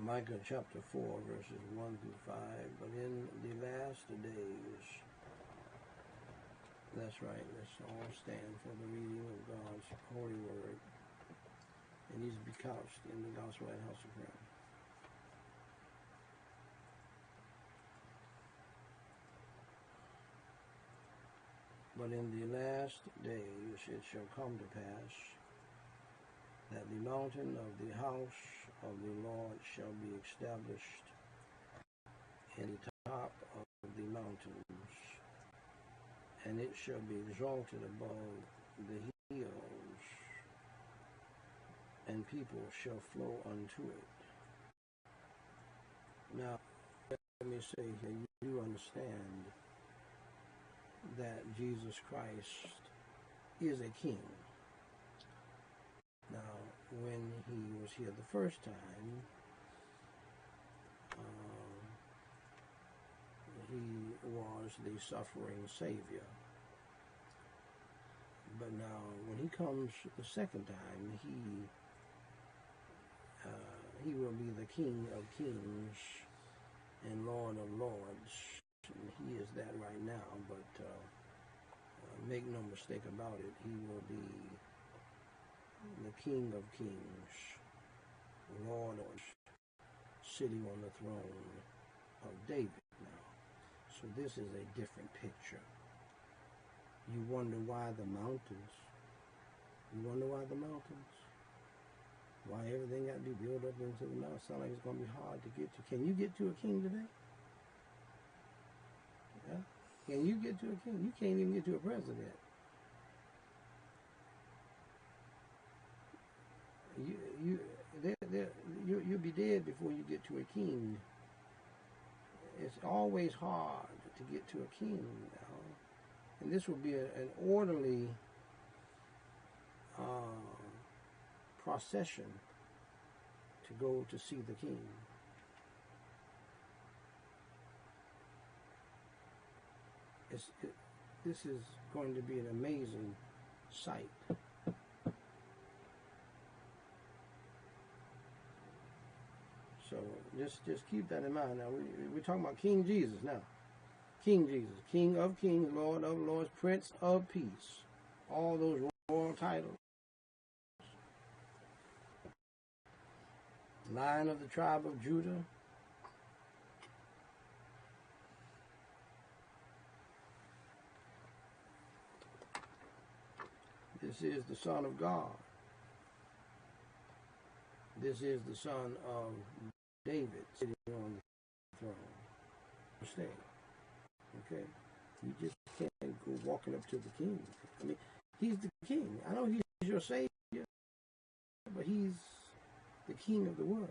Micah chapter 4, verses 1 through 5. But in the last days, that's right, let's all stand for the reading of God's holy word. It needs to be couched in the gospel and house of prayer. But in the last days it shall come to pass that the mountain of the house of the Lord shall be established in the top of the mountains, and it shall be exalted above the hills, and people shall flow unto it. Now, let me say here, you do understand that Jesus Christ is a king. Now, when he was here the first time, he was the suffering Savior. But now, when he comes the second time, he will be the King of Kings and Lord of Lords. And he is that right now, but make no mistake about it, he will be the King of Kings, Lord of sitting on the throne of David now. So this is a different picture. You wonder why the mountains? You wonder why the mountains? Why everything got to be built up into the mountains? Sounds like it's going to be hard to get to. Can you get to a king today? Yeah. Can you get to a king? You can't even get to a president. You'll be dead before you get to a king. It's always hard to get to a king now. And this will be an orderly procession to go to see the king. This is going to be an amazing sight. So just keep that in mind. Now we're talking about King Jesus now. King Jesus, King of Kings, Lord of Lords, Prince of Peace. All those royal titles. Lion of the tribe of Judah. This is the Son of God. This is the Son of David sitting on the throne. Understand? Okay? You just can't go walking up to the king. I mean, he's the king. I know he's your Savior, but he's the king of the world.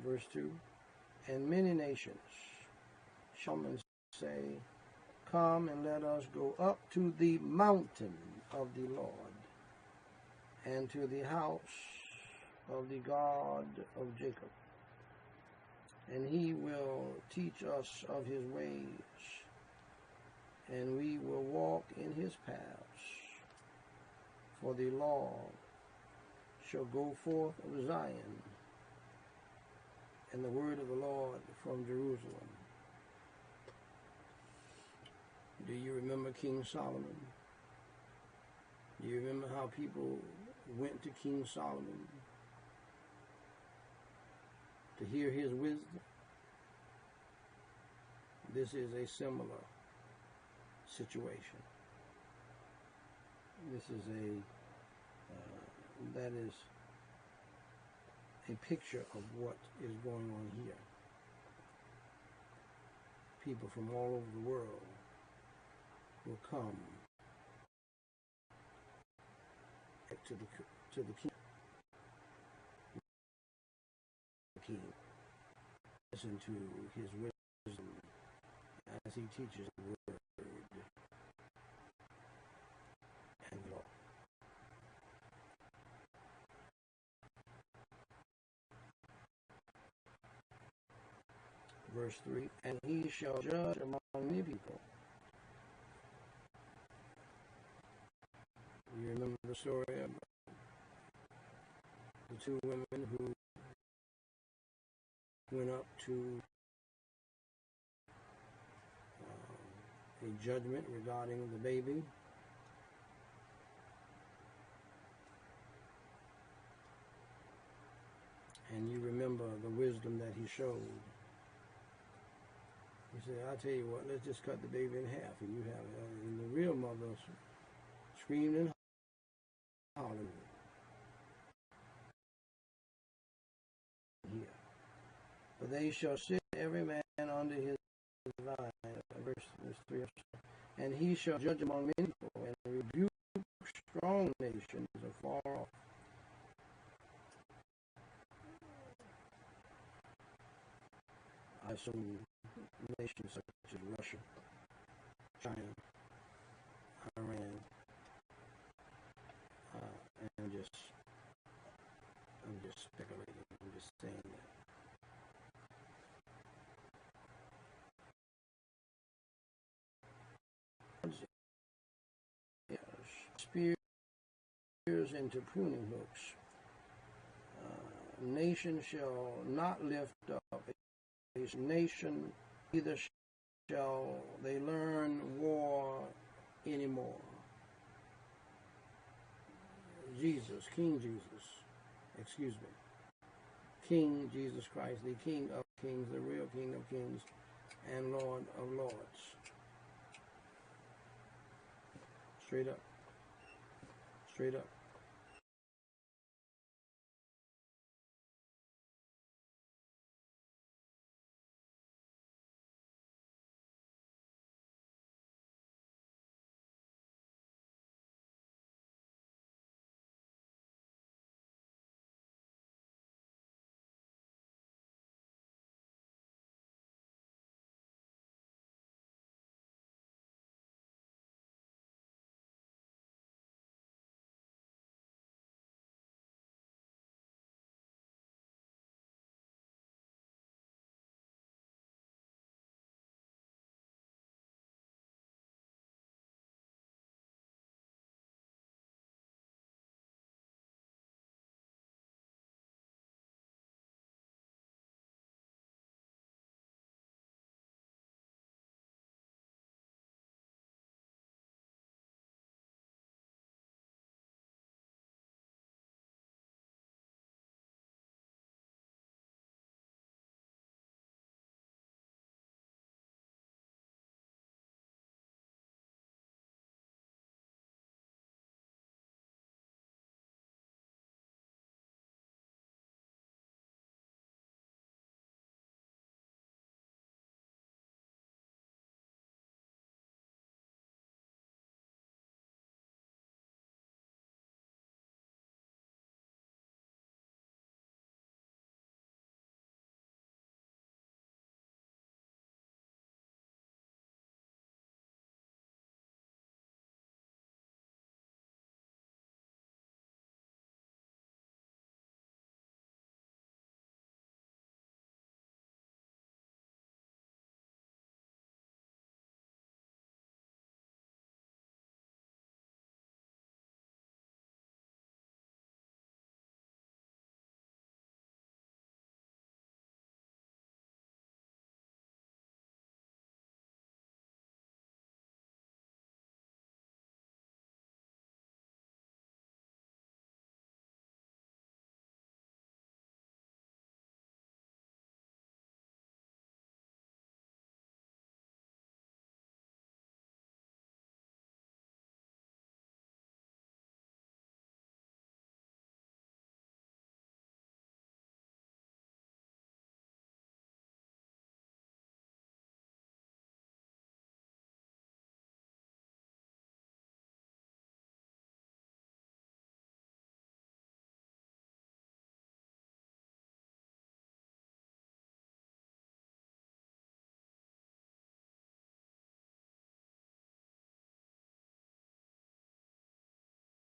Verse 2, and many nations shall say, come and let us go up to the mountain of the Lord, and to the house of the God of Jacob. And he will teach us of his ways, and we will walk in his paths. For the law shall go forth of Zion, and the word of the Lord from Jerusalem. Do you remember King Solomon? Do you remember how people went to King Solomon to hear his wisdom? This is a similar situation. This is that is a picture of what is going on here. People from all over the world will come to the king. Listen to his wisdom as he teaches the word and law. Verse 3, and he shall judge among many people. You remember the story of the two women who went up to a judgment regarding the baby. And you remember the wisdom that he showed. He said, I'll tell you what, let's just cut the baby in half. And you have, and the real mother screamed and hollered. Here. But they shall sit every man under his vine, verse 3, and he shall judge among many people, and rebuke strong nations afar off. I assume nations such as Russia, China, Iran, and I'm just speculating. I'm just saying that. Spears into pruning hooks. Nation shall not lift up a nation, neither shall they learn war anymore. King Jesus Christ, the King of Kings, the real King of Kings, and Lord of Lords. Straight up.